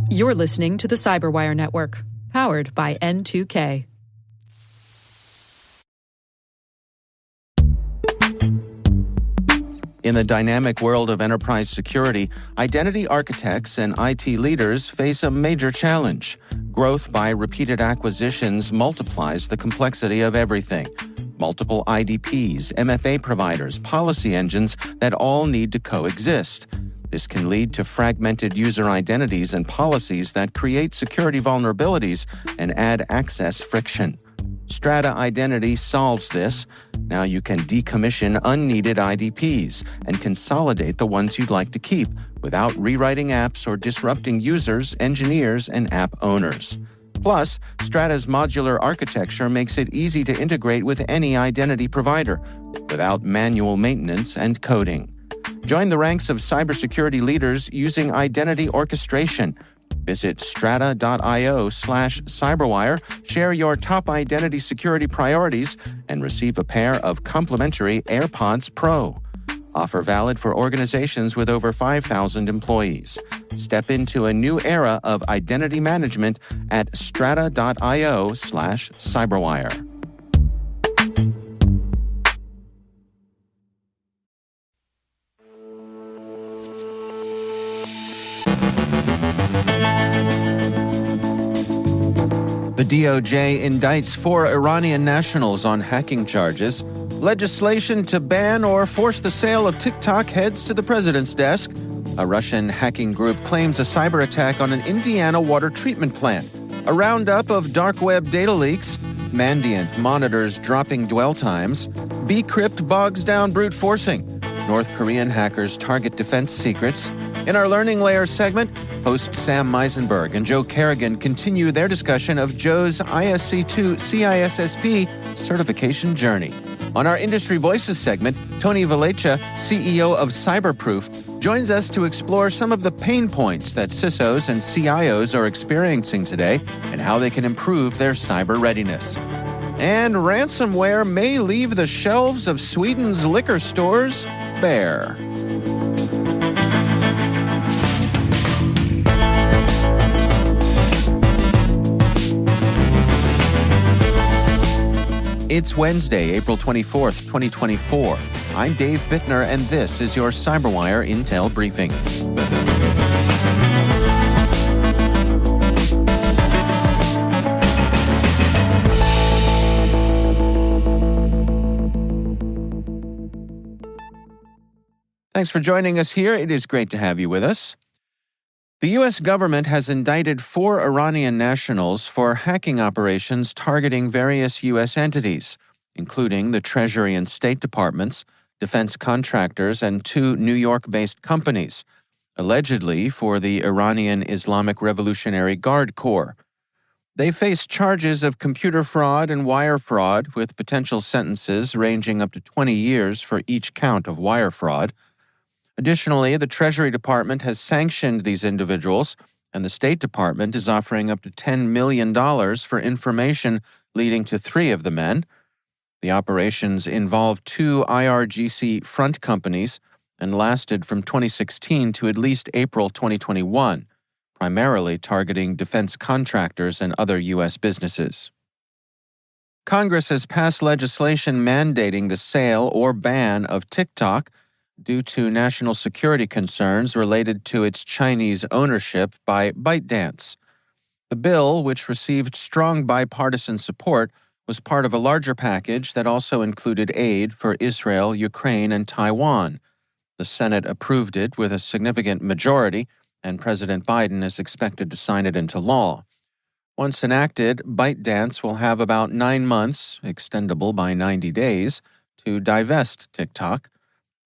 You're listening to the CyberWire Network, powered by N2K. In the dynamic world of enterprise security, identity architects and IT leaders face a major challenge. Growth by repeated acquisitions multiplies the complexity of everything. Multiple IDPs, MFA providers, policy engines that all need to coexist. This can lead to fragmented user identities and policies that create security vulnerabilities and add access friction. Strata Identity solves this. Now you can decommission unneeded IDPs and consolidate the ones you'd like to keep without rewriting apps or disrupting users, engineers, and app owners. Plus, Strata's modular architecture makes it easy to integrate with any identity provider without manual maintenance and coding. Join the ranks of cybersecurity leaders using identity orchestration. Visit strata.io/cyberwire, share your top identity security priorities, and receive a pair of complimentary AirPods Pro. Offer valid for organizations with over 5,000 employees. Step into a new era of identity management at strata.io/cyberwire. The DOJ indicts 4 Iranian nationals on hacking charges. Legislation to ban or force the sale of TikTok heads to the president's desk. A Russian hacking group claims a cyber attack on an Indiana water treatment plant. A roundup of dark web data leaks. Mandiant monitors dropping dwell times. Bcrypt bogs down brute forcing. North Korean hackers target defense secrets. In our Learning Layers segment, hosts Sam Meisenberg and Joe Kerrigan continue their discussion of Joe's ISC2 CISSP certification journey. On our Industry Voices segment, Tony Valecha, CEO of Cyberproof, joins us to explore some of the pain points that CISOs and CIOs are experiencing today and how they can improve their cyber readiness. And ransomware may leave the shelves of Sweden's liquor stores bare. It's Wednesday, April 24th, 2024. I'm Dave Bittner, and this is your CyberWire Intel Briefing. Thanks for joining us here. It is great to have you with us. The U.S. government has indicted 4 Iranian nationals for hacking operations targeting various U.S. entities, including the Treasury and State Departments, defense contractors, and 2 New York-based companies, allegedly for the Iranian Islamic Revolutionary Guard Corps. They face charges of computer fraud and wire fraud, with potential sentences ranging up to 20 years for each count of wire fraud. Additionally, the Treasury Department has sanctioned these individuals, and the State Department is offering up to $10 million for information leading to 3 of the men. The operations involved 2 IRGC front companies and lasted from 2016 to at least April 2021, primarily targeting defense contractors and other U.S. businesses. Congress has passed legislation mandating the sale or ban of TikTok due to national security concerns related to its Chinese ownership by ByteDance. The bill, which received strong bipartisan support, was part of a larger package that also included aid for Israel, Ukraine, and Taiwan. The Senate approved it with a significant majority, and President Biden is expected to sign it into law. Once enacted, ByteDance will have about 9 months, extendable by 90 days, to divest TikTok.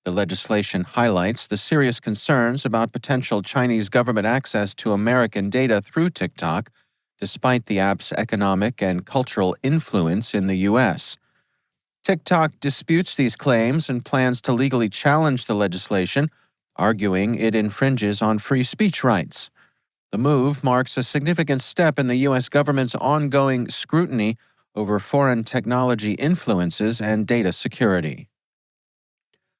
The legislation highlights the serious concerns about potential Chinese government access to American data through TikTok, despite the app's economic and cultural influence in the U.S. TikTok disputes these claims and plans to legally challenge the legislation, arguing it infringes on free speech rights. The move marks a significant step in the U.S. government's ongoing scrutiny over foreign technology influences and data security.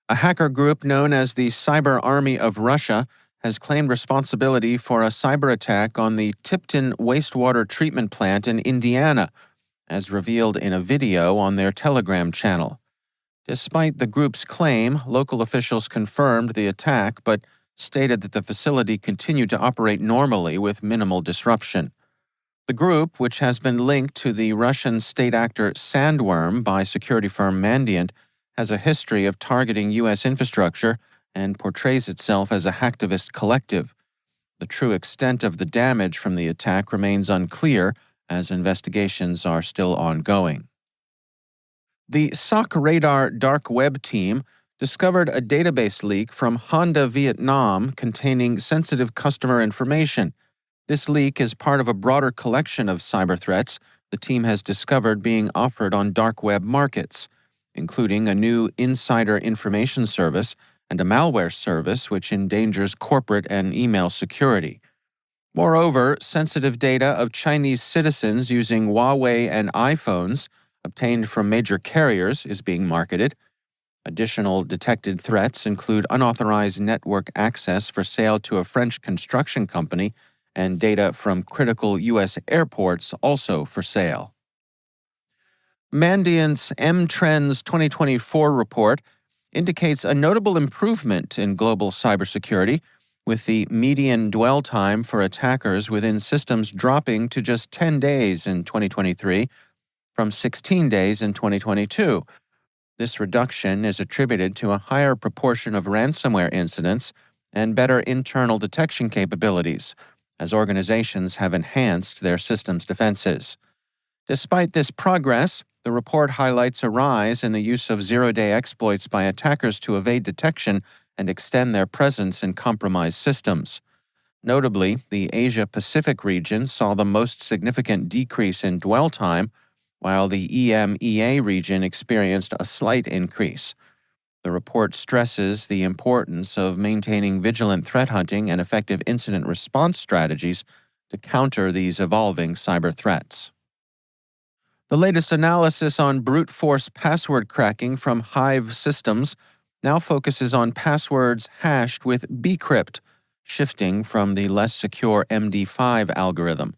A hacker group known as the Cyber Army of Russia has claimed responsibility for a cyber attack on the Tipton wastewater treatment plant in Indiana, as revealed in a video on their Telegram channel. Despite the group's claim, local officials confirmed the attack but stated that the facility continued to operate normally with minimal disruption. The group, which has been linked to the Russian state actor Sandworm by security firm Mandiant, has a history of targeting U.S. infrastructure and portrays itself as a hacktivist collective. The true extent of the damage from the attack remains unclear, as investigations are still ongoing. The SOC Radar dark web team discovered a database leak from Honda Vietnam containing sensitive customer information. This leak is part of a broader collection of cyber threats the team has discovered being offered on dark web markets, including a new insider information service and a malware service which endangers corporate and email security. Moreover, sensitive data of Chinese citizens using Huawei and iPhones obtained from major carriers is being marketed. Additional detected threats include unauthorized network access for sale to a French construction company and data from critical U.S. airports also for sale. Mandiant's M-Trends 2024 report indicates a notable improvement in global cybersecurity, with the median dwell time for attackers within systems dropping to just 10 days in 2023 from 16 days in 2022. This reduction is attributed to a higher proportion of ransomware incidents and better internal detection capabilities, as organizations have enhanced their systems defenses. Despite this progress, the report highlights a rise in the use of zero-day exploits by attackers to evade detection and extend their presence in compromised systems. Notably, the Asia-Pacific region saw the most significant decrease in dwell time, while the EMEA region experienced a slight increase. The report stresses the importance of maintaining vigilant threat hunting and effective incident response strategies to counter these evolving cyber threats. The latest analysis on brute force password cracking from Hive Systems now focuses on passwords hashed with bcrypt, shifting from the less secure MD5 algorithm.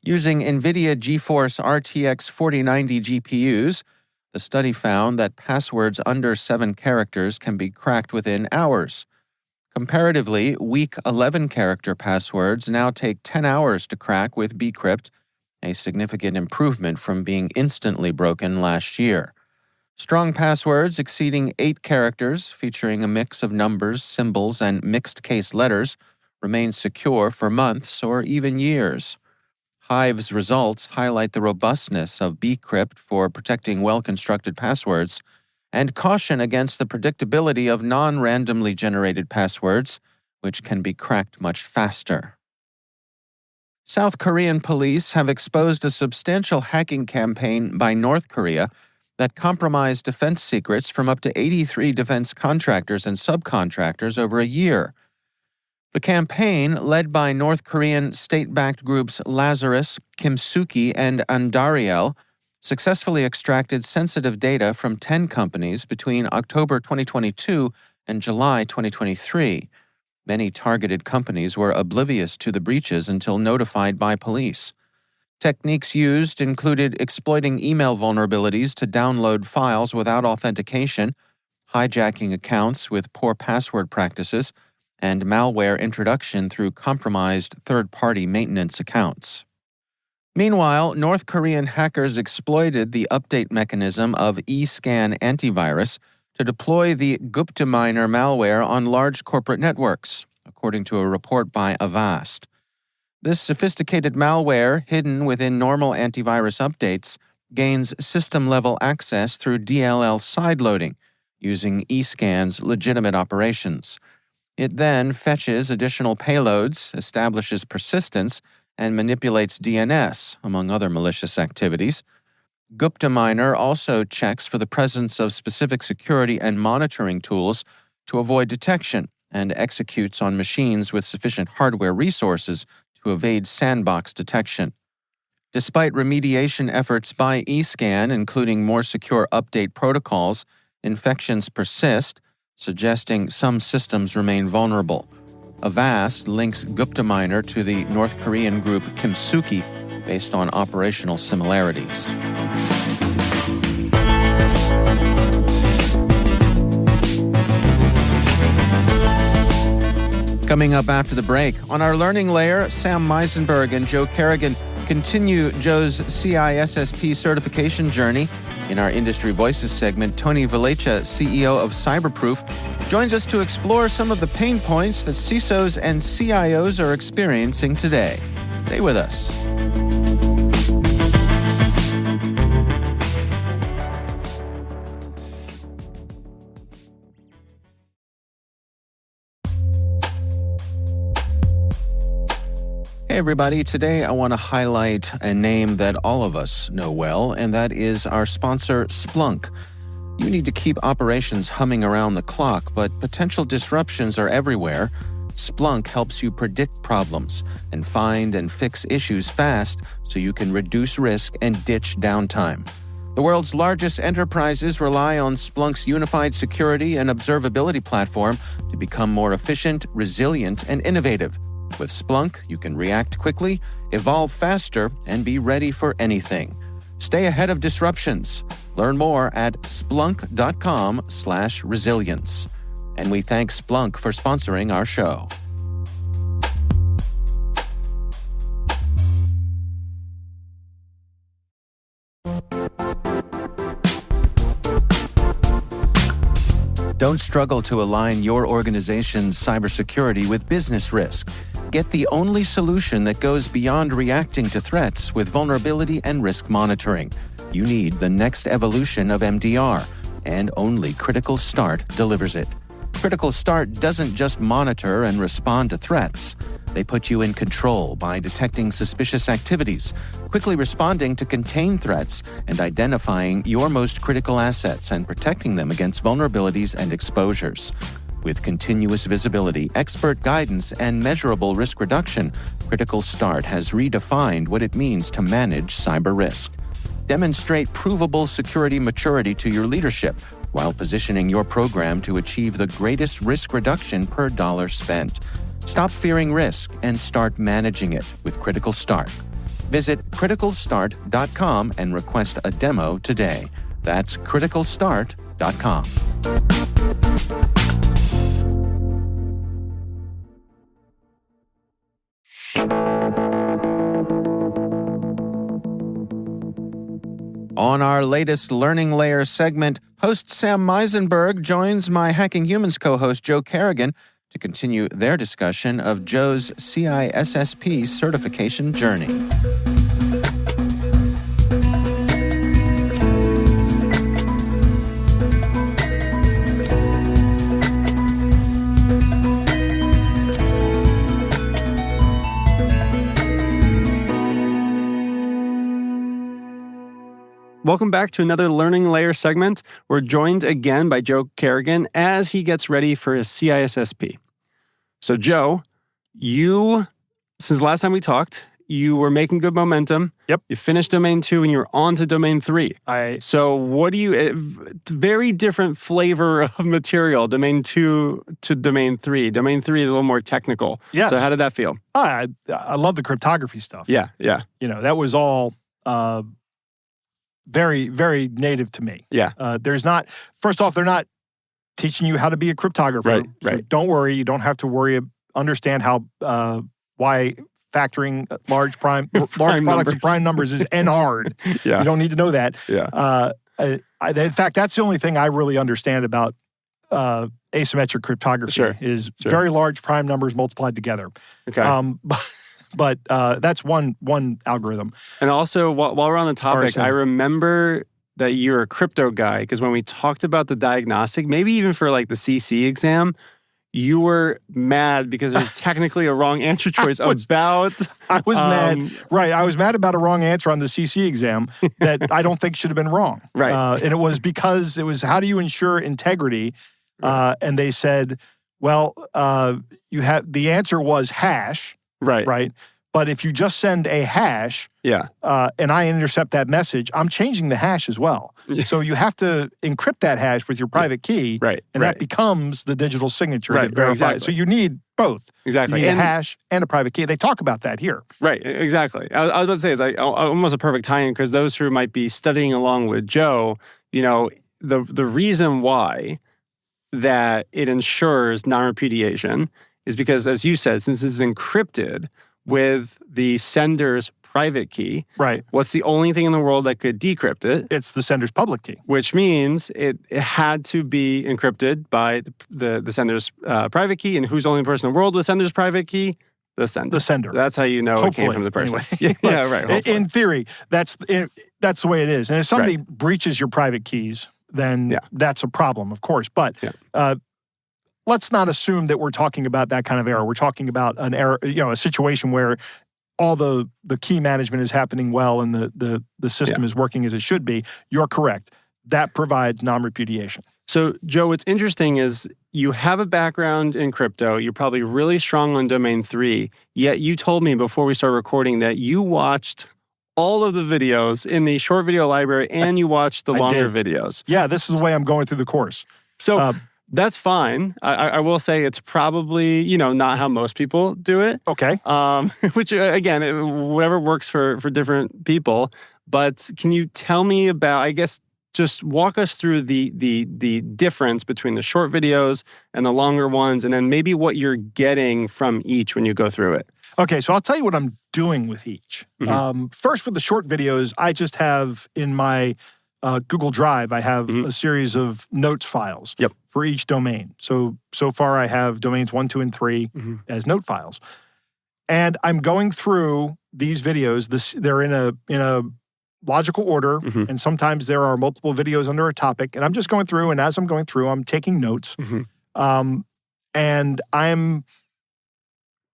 Using NVIDIA GeForce RTX 4090 GPUs, the study found that passwords under 7 characters can be cracked within hours. Comparatively, weak 11-character passwords now take 10 hours to crack with bcrypt, a significant improvement from being instantly broken last year. Strong passwords exceeding 8 characters, featuring a mix of numbers, symbols, and mixed-case letters, remain secure for months or even years. Hive's results highlight the robustness of bcrypt for protecting well-constructed passwords and caution against the predictability of non-randomly generated passwords, which can be cracked much faster. South Korean police have exposed a substantial hacking campaign by North Korea that compromised defense secrets from up to 83 defense contractors and subcontractors over a year. The campaign, led by North Korean state-backed groups Lazarus, Kimsuki, and Andariel, successfully extracted sensitive data from 10 companies between October 2022 and July 2023. Many targeted companies were oblivious to the breaches until notified by police. Techniques used included exploiting email vulnerabilities to download files without authentication, hijacking accounts with poor password practices, and malware introduction through compromised third-party maintenance accounts. Meanwhile, North Korean hackers exploited the update mechanism of eScan antivirus to deploy the Gupta-Miner malware on large corporate networks, according to a report by Avast. This sophisticated malware, hidden within normal antivirus updates, gains system-level access through DLL sideloading, using eScan's legitimate operations. It then fetches additional payloads, establishes persistence, and manipulates DNS, among other malicious activities. Gupta-Miner also checks for the presence of specific security and monitoring tools to avoid detection and executes on machines with sufficient hardware resources to evade sandbox detection. Despite remediation efforts by eScan, including more secure update protocols, infections persist, suggesting some systems remain vulnerable. Avast links Gupta Miner to the North Korean group Kimsuki based on operational similarities. Coming up after the break, on our learning layer, Sam Meisenberg and Joe Kerrigan continue Joe's CISSP certification journey. In our Industry Voices segment, Tony Valecha, CEO of Cyberproof, joins us to explore some of the pain points that CISOs and CIOs are experiencing today. Stay with us. Hey everybody, today I want to highlight a name that all of us know well, and that is our sponsor, Splunk. You need to keep operations humming around the clock, but potential disruptions are everywhere. Splunk helps you predict problems and find and fix issues fast so you can reduce risk and ditch downtime. The world's largest enterprises rely on Splunk's unified security and observability platform to become more efficient, resilient, and innovative. With Splunk, you can react quickly, evolve faster, and be ready for anything. Stay ahead of disruptions. Learn more at splunk.com/resilience. And we thank Splunk for sponsoring our show. Don't struggle to align your organization's cybersecurity with business risk. Get the only solution that goes beyond reacting to threats with vulnerability and risk monitoring. You need the next evolution of MDR, and only Critical Start delivers it. Critical Start doesn't just monitor and respond to threats. They put you in control by detecting suspicious activities, quickly responding to contain threats, and identifying your most critical assets and protecting them against vulnerabilities and exposures. With continuous visibility, expert guidance, and measurable risk reduction, Critical Start has redefined what it means to manage cyber risk. Demonstrate provable security maturity to your leadership while positioning your program to achieve the greatest risk reduction per dollar spent. Stop fearing risk and start managing it with Critical Start. Visit criticalstart.com and request a demo today. That's criticalstart.com. On our latest Learning Layer segment, host Sam Meisenberg joins my Hacking Humans co-host Joe Kerrigan to continue their discussion of Joe's CISSP certification journey. Welcome back to another Learning Layer segment. We're joined again by Joe Kerrigan as he gets ready for his CISSP. So Joe, since the last time we talked, you were making good momentum. Yep. You finished Domain 2 and you're on to Domain 3. So what do you, very different flavor of material, Domain 2 to Domain 3. Domain 3 is a little more technical. Yes. So how did that feel? I love the cryptography stuff. Yeah. You know, that was all very, very native to me. Yeah. First off, they're not teaching you how to be a cryptographer. Right. So don't worry. You don't have to understand why factoring large products and prime numbers is hard. Yeah. You don't need to know that. Yeah. In fact, that's the only thing I really understand about asymmetric cryptography is very large prime numbers multiplied together. Okay. But that's one algorithm. And also, while we're on the topic, I remember that you're a crypto guy, because when we talked about the diagnostic, maybe even for like the CC exam, you were mad because there's technically a wrong answer choice I was mad. Right. I was mad about a wrong answer on the CC exam that I don't think should have been wrong. Right. And it was because it was, how do you ensure integrity? And they said, well, the answer was hash. Right. Right. But if you just send a hash and I intercept that message, I'm changing the hash as well. So you have to encrypt that hash with your private key, and that becomes the digital signature that verifies. Exactly. So you need both. Exactly. You need a hash and a private key. They talk about that here. Right, exactly. I was about to say, it's like almost a perfect tie-in, because those who might be studying along with Joe, the reason why that it ensures non-repudiation is because, as you said, since it's encrypted with the sender's private key, what's the only thing in the world that could decrypt it? It's the sender's public key. Which means it had to be encrypted by the sender's private key. And who's the only person in the world with sender's private key? The sender. The sender. So that's how you know Hopefully, it came from the person. Anyway. Right. Hopefully. In theory, that's the way it is. And if somebody breaches your private keys, then that's a problem, of course. But let's not assume that we're talking about that kind of error. We're talking about an error, a situation where all the key management is happening well and the system is working as it should be. You're correct. That provides non-repudiation. So, Joe, what's interesting is you have a background in crypto. You're probably really strong on domain 3, yet you told me before we started recording that you watched all of the videos in the short video library and you watched the longer videos. Yeah, this is the way I'm going through the course. So that's fine. I will say it's probably, not how most people do it. Okay. Which, again, whatever works for different people. But can you tell me about, I guess, just walk us through the difference between the short videos and the longer ones, and then maybe what you're getting from each when you go through it. Okay, so I'll tell you what I'm doing with each. First, with the short videos, I just have in my Google Drive, I have a series of notes files for each domain. So far I have domains 1, 2, and 3 as note files. And I'm going through these videos. They're in a logical order, and sometimes there are multiple videos under a topic. And I'm just going through, and as I'm going through, I'm taking notes. And I'm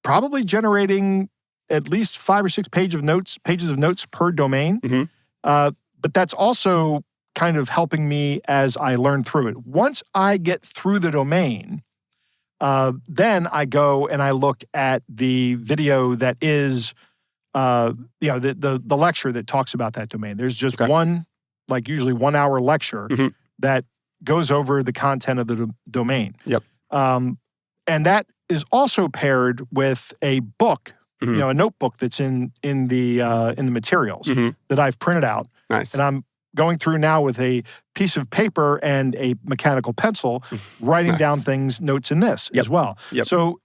probably generating at least 5 or 6 pages of notes per domain. But that's also kind of helping me as I learn through it. Once I get through the domain, then I go and I look at the video that is, the lecture that talks about that domain. There's just one, like usually 1 hour lecture that goes over the content of the domain. And that is also paired with a book, a notebook that's in the materials that I've printed out. Nice. And I'm going through now with a piece of paper and a mechanical pencil, writing down notes in this as well. So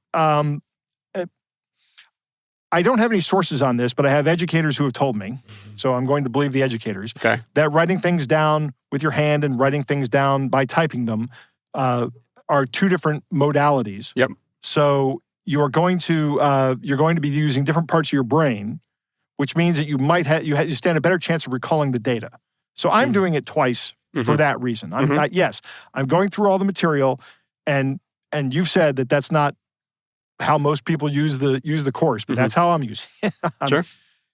I don't have any sources on this, but I have educators who have told me, so I'm going to believe the educators, that writing things down with your hand and writing things down by typing them are 2 different modalities. So you're going to be using different parts of your brain, which means that you might you stand a better chance of recalling the data. So I'm doing it twice for that reason. I'm going through all the material, and you've said that that's not how most people use the course, but that's how I'm using it. Sure.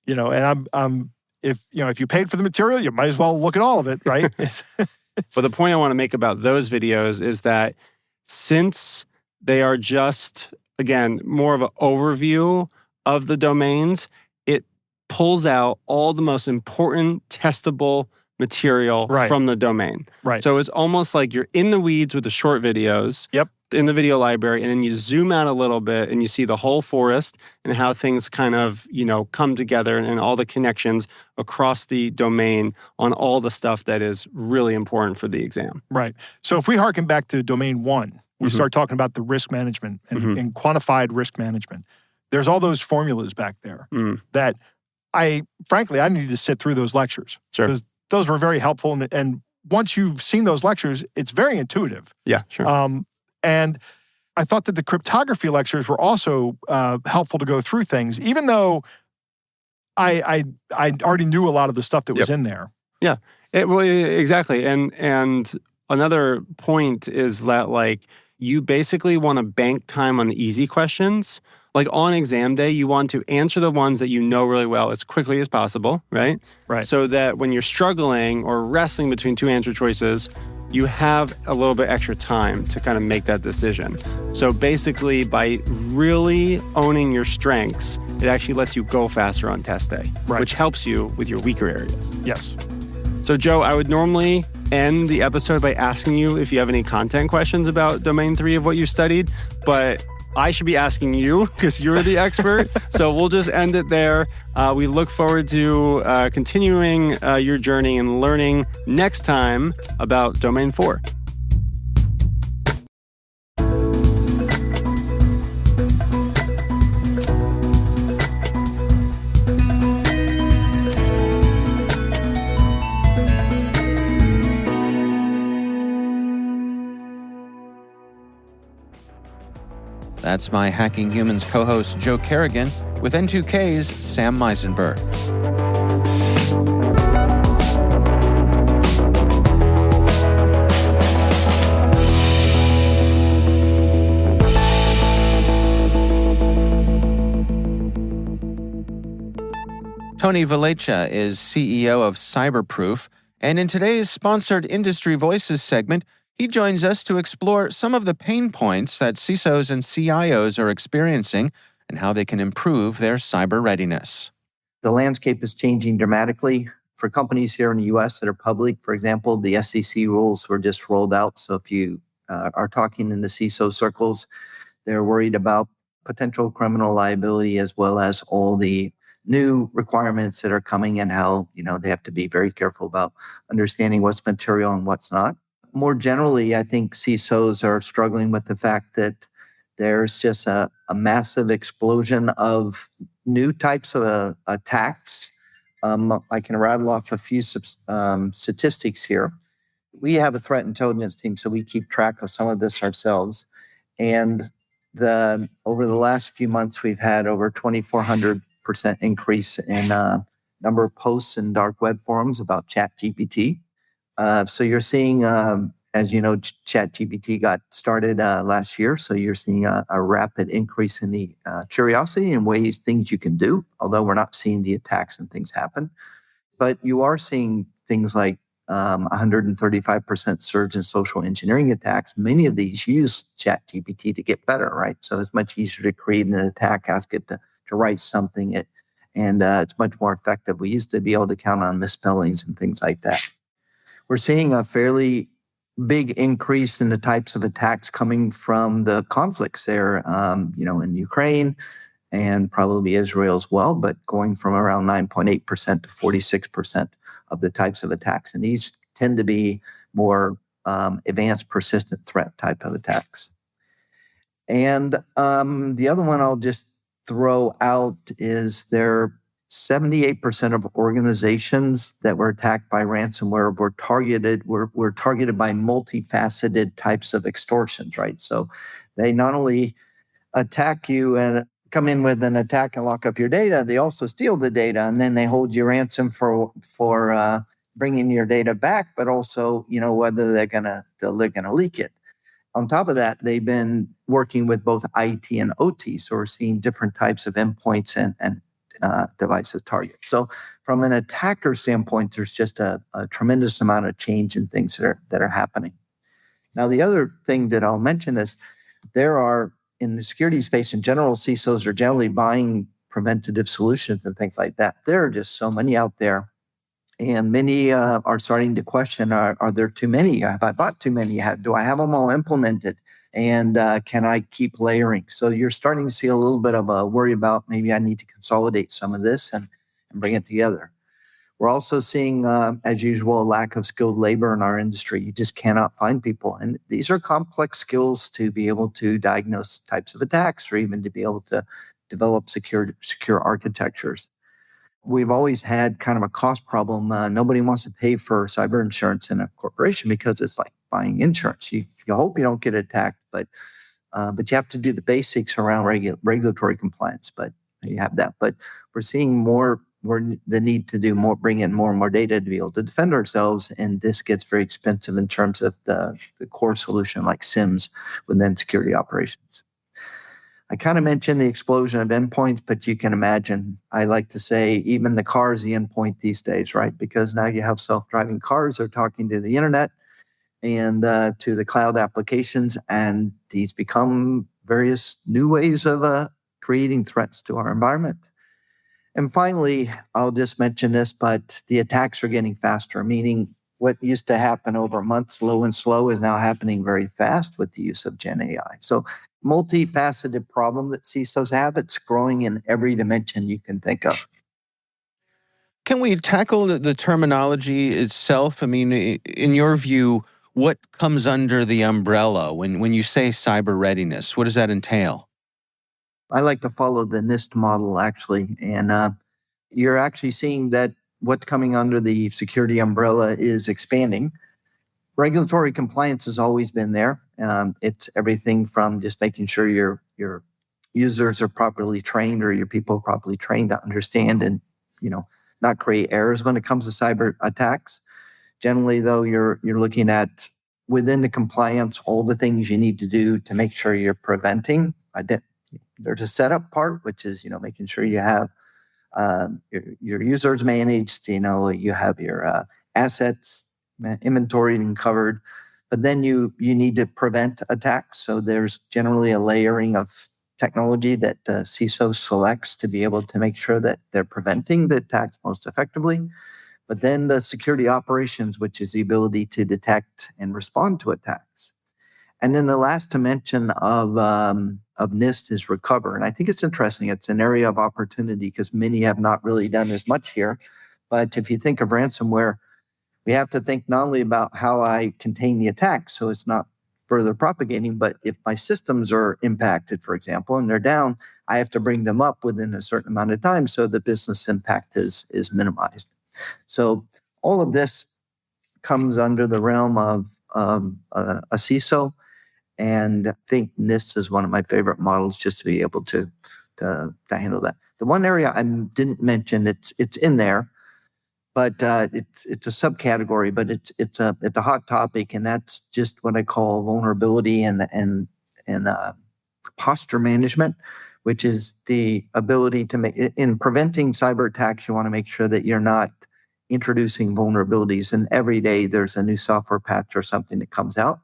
And I'm if you paid for the material, you might as well look at all of it, right? But the point I want to make about those videos is that since they are just, again, more of an overview of the domains, it pulls out all the most important testable material from the domain. So it's almost like you're in the weeds with the short videos in the video library, and then you zoom out a little bit and you see the whole forest and how things kind of, come together and all the connections across the domain on all the stuff that is really important for the exam. Right. So if we harken back to domain 1, we start talking about the risk management and quantified risk management. There's all those formulas back there that I need to sit through those lectures. Because those were very helpful. And once you've seen those lectures, it's very intuitive. And I thought that the cryptography lectures were also helpful to go through things, even though I already knew a lot of the stuff that was in there. Exactly. And another point is that, you basically want to bank time on the easy questions. Like on exam day, you want to answer the ones that you know really well as quickly as possible, right? So that when you're struggling or wrestling between 2 answer choices, you have a little bit extra time to kind of make that decision. So basically, by really owning your strengths, it actually lets you go faster on test day, which helps you with your weaker areas. Yes. So Joe, I would normally end the episode by asking you if you have any content questions about Domain 3 of what you studied, but I should be asking you because you're the expert. So we'll just end it there. We look forward to continuing your journey and learning next time about Domain 4. That's my Hacking Humans co-host Joe Kerrigan with N2K's Sam Meisenberg. Tony Valecha is CEO of Cyberproof, and in today's sponsored Industry Voices segment, he joins us to explore some of the pain points that CISOs and CIOs are experiencing and how they can improve their cyber readiness. The landscape is changing dramatically. For companies here in the U.S. that are public, for example, the SEC rules were just rolled out. So if you are talking in the CISO circles, they're worried about potential criminal liability as well as all the new requirements that are coming and how, they have to be very careful about understanding what's material and what's not. More generally, I think CISOs are struggling with the fact that there's just a massive explosion of new types of attacks. I can rattle off a few statistics here. We have a threat intelligence team, so we keep track of some of this ourselves. And over the last few months, we've had over 2,400% increase in number of posts in dark web forums about ChatGPT. So you're seeing, as you know, ChatGPT got started last year. So you're seeing a rapid increase in the curiosity and things you can do, although we're not seeing the attacks and things happen. But you are seeing things like 135% surge in social engineering attacks. Many of these use ChatGPT to get better, right? So it's much easier to create an attack, ask it to write something, and it's much more effective. We used to be able to count on misspellings and things like that. We're seeing a fairly big increase in the types of attacks coming from the conflicts there, in Ukraine and probably Israel as well, but going from around 9.8% to 46% of the types of attacks. And these tend to be more advanced persistent threat type of attacks. And the other one I'll just throw out is there 78% of organizations that were attacked by ransomware were targeted by multifaceted types of extortions, right? So they not only attack you and come in with an attack and lock up your data, they also steal the data, and then they hold you ransom for bringing your data back, but also, whether they're gonna leak it. On top of that, they've been working with both IT and OT, so we're seeing different types of endpoints and devices target. So from an attacker standpoint, there's just a tremendous amount of change in things that are happening. Now, the other thing that I'll mention is there are, in the security space in general, CISOs are generally buying preventative solutions and things like that. There are just so many out there. And many are starting to question, are there too many? Have I bought too many? Do I have them all implemented? And can I keep layering? So you're starting to see a little bit of a worry about maybe I need to consolidate some of this and bring it together. We're also seeing, as usual, a lack of skilled labor in our industry. You just cannot find people. And these are complex skills to be able to diagnose types of attacks or even to be able to develop secure architectures. We've always had kind of a cost problem. Nobody wants to pay for cyber insurance in a corporation because it's like buying insurance. You hope you don't get attacked, but you have to do the basics around regulatory compliance. But you have that. But we're seeing more the need to do more, bring in more and more data to be able to defend ourselves, and this gets very expensive in terms of the core solution like SIMs within security operations. I kind of mentioned the explosion of endpoints, but you can imagine, I like to say, even the car is the endpoint these days, right? Because now you have self-driving cars that are talking to the internet, and to the cloud applications, and these become various new ways of creating threats to our environment. And finally, I'll just mention this, but the attacks are getting faster, meaning what used to happen over months, low and slow, is now happening very fast with the use of Gen AI. So multifaceted problem that CISOs have. It's growing in every dimension you can think of. Can we tackle the terminology itself? I mean, in your view, what comes under the umbrella when you say cyber readiness? What does that entail? I like to follow the NIST model, actually. And you're actually seeing that what's coming under the security umbrella is expanding. Regulatory compliance has always been there. It's everything from just making sure your users are properly trained, or your people are properly trained to understand and, not create errors when it comes to cyber attacks. Generally, though, you're looking at within the compliance all the things you need to do to make sure you're preventing. There's a setup part, which is making sure you have your users managed. You have your assets inventoried and covered, but then you need to prevent attacks. So there's generally a layering of technology that CISO selects to be able to make sure that they're preventing the attacks most effectively. But then the security operations, which is the ability to detect and respond to attacks. And then the last dimension of NIST is recover. And I think it's interesting. It's an area of opportunity because many have not really done as much here. But if you think of ransomware, we have to think not only about how I contain the attack so it's not further propagating, but if my systems are impacted, for example, and they're down, I have to bring them up within a certain amount of time so the business impact is minimized. So all of this comes under the realm of a CISO. And I think NIST is one of my favorite models just to be able to handle that. The one area I didn't mention, it's in there, but it's a subcategory, but it's a hot topic, and that's just what I call vulnerability and posture management, which is the ability to make in preventing cyber attacks. You want to make sure that you're not introducing vulnerabilities, and every day there's a new software patch or something that comes out.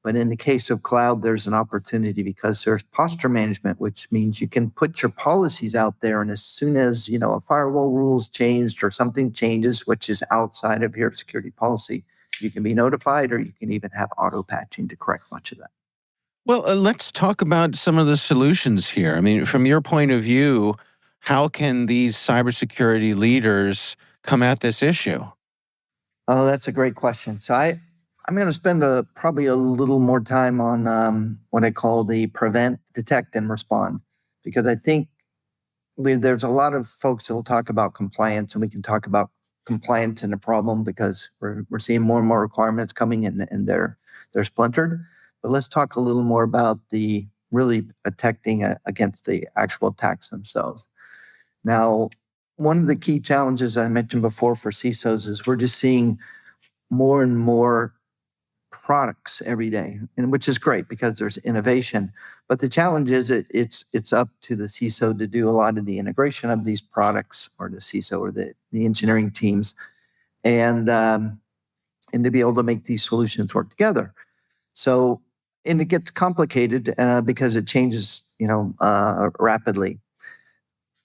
But in the case of cloud, there's an opportunity because there's posture management, which means you can put your policies out there. And as soon as, a firewall rules changed or something changes, which is outside of your security policy, you can be notified, or you can even have auto patching to correct much of that. Well, let's talk about some of the solutions here. I mean, from your point of view, how can these cybersecurity leaders come at this issue? Oh, that's a great question. So I'm going to spend probably a little more time on what I call the prevent, detect, and respond, because I think there's a lot of folks that will talk about compliance, and we can talk about compliance and the problem because we're seeing more and more requirements coming in, and they're splintered. But let's talk a little more about the really protecting against the actual attacks themselves. Now, one of the key challenges I mentioned before for CISOs is we're just seeing more and more products every day, and which is great because there's innovation. But the challenge is it's up to the CISO to do a lot of the integration of these products, or the CISO or the engineering teams, and to be able to make these solutions work together. So, and it gets complicated because it changes, rapidly.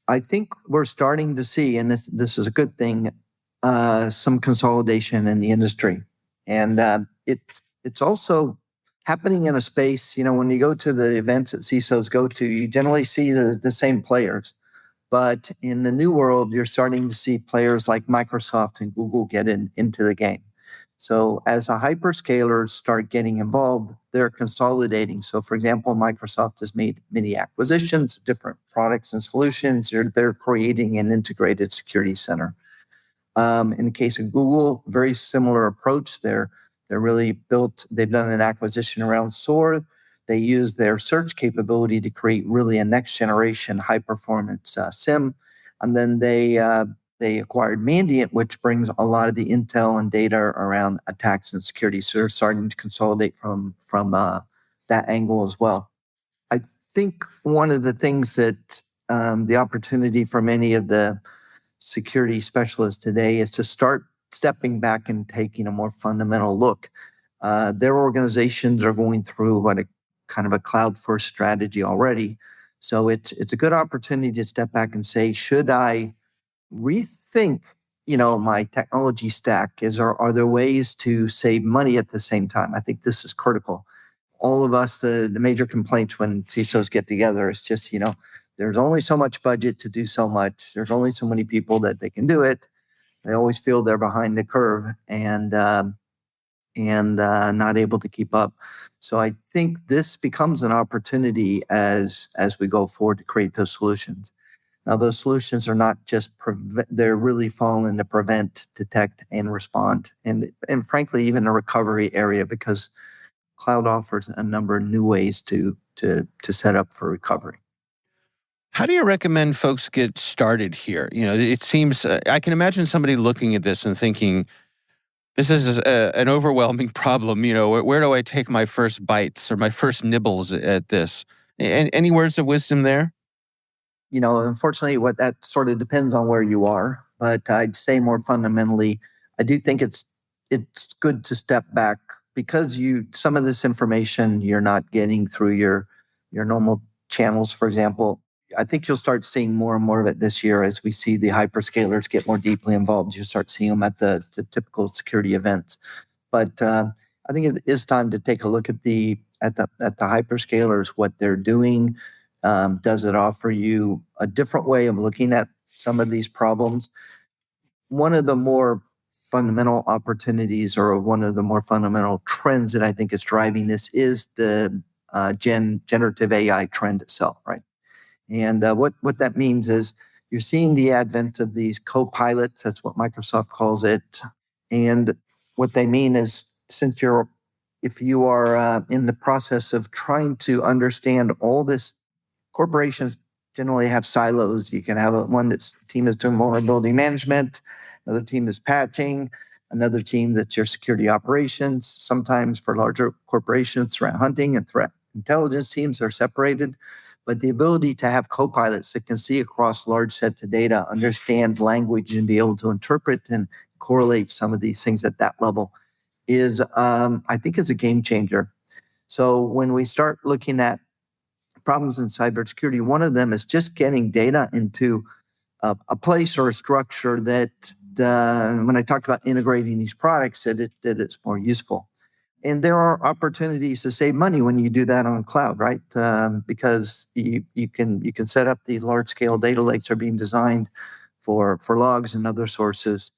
I think we're starting to see, and this is a good thing, some consolidation in the industry. And it's also happening in a space, when you go to the events that CISOs go to, you generally see the same players. But in the new world, you're starting to see players like Microsoft and Google get into the game. So as a hyperscalers start getting involved, they're consolidating. So for example, Microsoft has made many acquisitions of different products and solutions. They're creating an integrated security center. In the case of Google, very similar approach. They're really built, they've done an acquisition around SOAR. They use their search capability to create really a next generation high performance SIEM. And then they acquired Mandiant, which brings a lot of the intel and data around attacks and security. So they're starting to consolidate from that angle as well. I think one of the things that the opportunity for many of the security specialists today is to start stepping back and taking a more fundamental look. Their organizations are going through what a kind of a cloud-first strategy already. So it's a good opportunity to step back and say, should I rethink, my technology stack? Are there ways to save money at the same time? I think this is critical. All of us, the major complaints when CISOs get together is just, there's only so much budget to do so much. There's only so many people that they can do it. They always feel they're behind the curve and not able to keep up. So I think this becomes an opportunity as we go forward to create those solutions. Now, those solutions are not just they're really fall into prevent, detect, and respond, and frankly, even a recovery area, because cloud offers a number of new ways to set up for recovery. How do you recommend folks get started here? It seems I can imagine somebody looking at this and thinking, this is an overwhelming problem. Where do I take my first bites or my first nibbles at this? Any words of wisdom there? Unfortunately, what that sort of depends on where you are. But I'd say more fundamentally, I do think it's good to step back, because some of this information you're not getting through your normal channels. For example, I think you'll start seeing more and more of it this year as we see the hyperscalers get more deeply involved. You start seeing them at the typical security events. But I think it is time to take a look at the hyperscalers, what they're doing. Does it offer you a different way of looking at some of these problems? One of the more fundamental opportunities, or one of the more fundamental trends that I think is driving this, is the generative AI trend itself, right? And what that means is you're seeing the advent of these co-pilots. That's what Microsoft calls it. And what they mean is, if you are in the process of trying to understand all this, corporations generally have silos. You can have team is doing vulnerability management, another team is patching, another team that's your security operations. Sometimes for larger corporations, threat hunting and threat intelligence teams are separated. But the ability to have co-pilots that can see across large sets of data, understand language, and be able to interpret and correlate some of these things at that level is, I think, is a game changer. So when we start looking at problems in cybersecurity, one of them is just getting data into a place or a structure that, when I talked about integrating these products, that it's more useful. And there are opportunities to save money when you do that on cloud, right? Because you can set up the large scale data lakes are being designed for logs and other sources,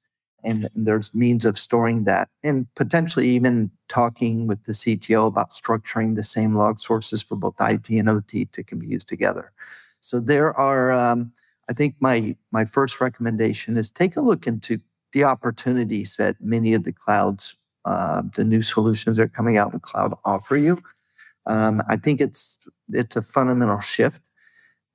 and there's means of storing that, and potentially even talking with the CTO about structuring the same log sources for both IT and OT that can be used together. So there are, I think my first recommendation is take a look into the opportunities that many of the clouds, the new solutions that are coming out in cloud offer you. I think it's a fundamental shift.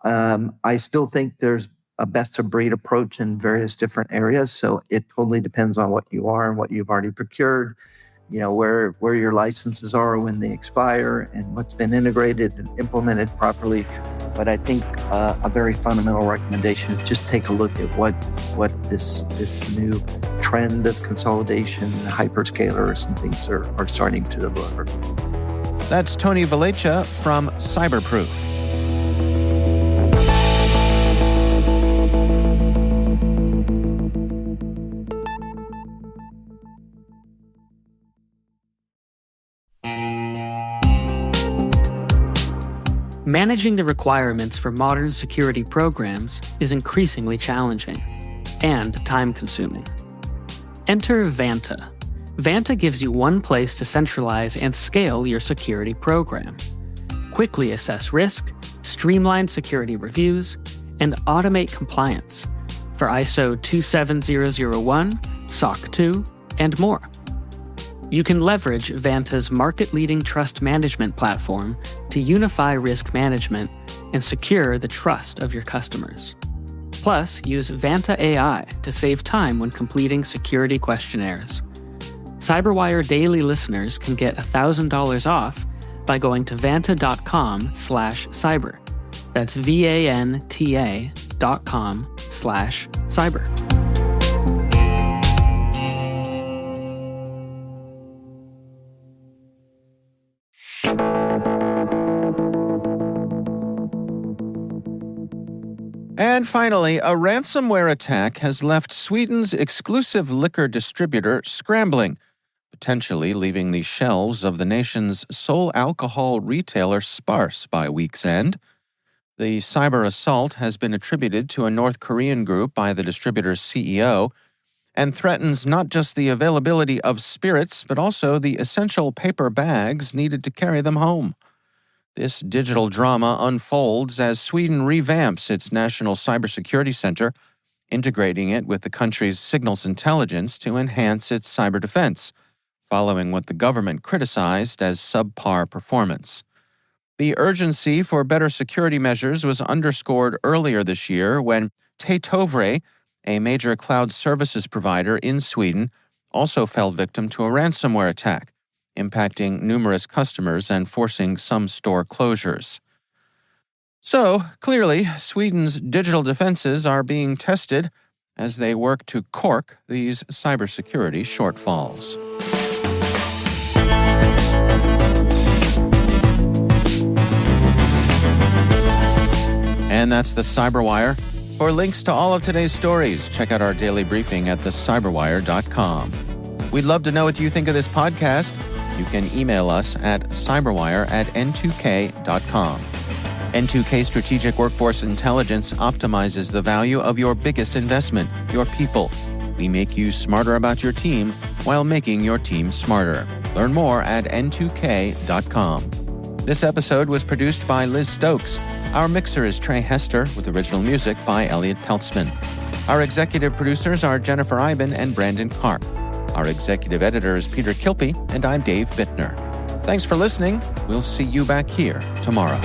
I still think there's a best of breed approach in various different areas. So it totally depends on what you are and what you've already procured, where your licenses are when they expire and what's been integrated and implemented properly. But I think a very fundamental recommendation is just take a look at what this new trend of consolidation, hyperscalers and things are starting to deliver. That's Tony Valecha from Cyberproof. Managing the requirements for modern security programs is increasingly challenging and time-consuming. Enter Vanta. Vanta gives you one place to centralize and scale your security program. Quickly assess risk, streamline security reviews, and automate compliance for ISO 27001, SOC 2, and more. You can leverage Vanta's market-leading trust management platform to unify risk management and secure the trust of your customers. Plus, use Vanta AI to save time when completing security questionnaires. CyberWire Daily listeners can get $1,000 off by going to vanta.com/cyber. That's VANTA.com/cyber. And finally, a ransomware attack has left Sweden's exclusive liquor distributor scrambling, potentially leaving the shelves of the nation's sole alcohol retailer sparse by week's end. The cyber assault has been attributed to a North Korean group by the distributor's CEO and threatens not just the availability of spirits, but also the essential paper bags needed to carry them home. This digital drama unfolds as Sweden revamps its National Cybersecurity Center, integrating it with the country's signals intelligence to enhance its cyber defense, following what the government criticized as subpar performance. The urgency for better security measures was underscored earlier this year when T2K, a major cloud services provider in Sweden, also fell victim to a ransomware attack, impacting numerous customers and forcing some store closures. So, clearly, Sweden's digital defenses are being tested as they work to cork these cybersecurity shortfalls. And that's the CyberWire. For links to all of today's stories, check out our daily briefing at thecyberwire.com. We'd love to know what you think of this podcast. You can email us at cyberwire@n2k.com. N2K Strategic Workforce Intelligence optimizes the value of your biggest investment, your people. We make you smarter about your team while making your team smarter. Learn more at n2k.com. This episode was produced by Liz Stokes. Our mixer is Trey Hester with original music by Elliot Peltzman. Our executive producers are Jennifer Iben and Brandon Karp. Our executive editor is Peter Kilpie, and I'm Dave Bittner. Thanks for listening. We'll see you back here tomorrow.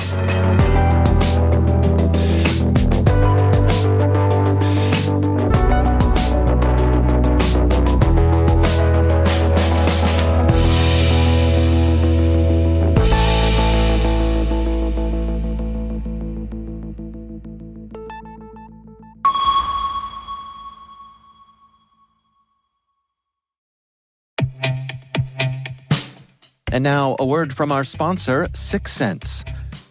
And now, a word from our sponsor, 6sense.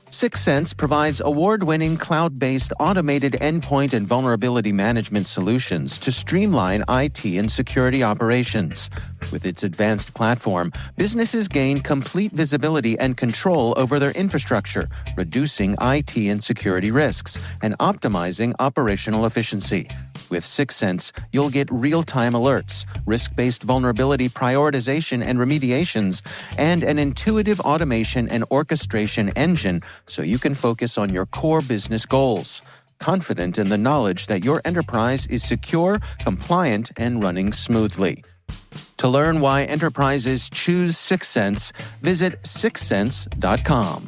6sense provides award-winning cloud-based automated endpoint and vulnerability management solutions to streamline IT and security operations. With its advanced platform, businesses gain complete visibility and control over their infrastructure, reducing IT and security risks and optimizing operational efficiency. With 6sense, you'll get real-time alerts, risk-based vulnerability prioritization and remediations, and an intuitive automation and orchestration engine so you can focus on your core business goals, confident in the knowledge that your enterprise is secure, compliant, and running smoothly. To learn why enterprises choose 6sense, visit 6sense.com.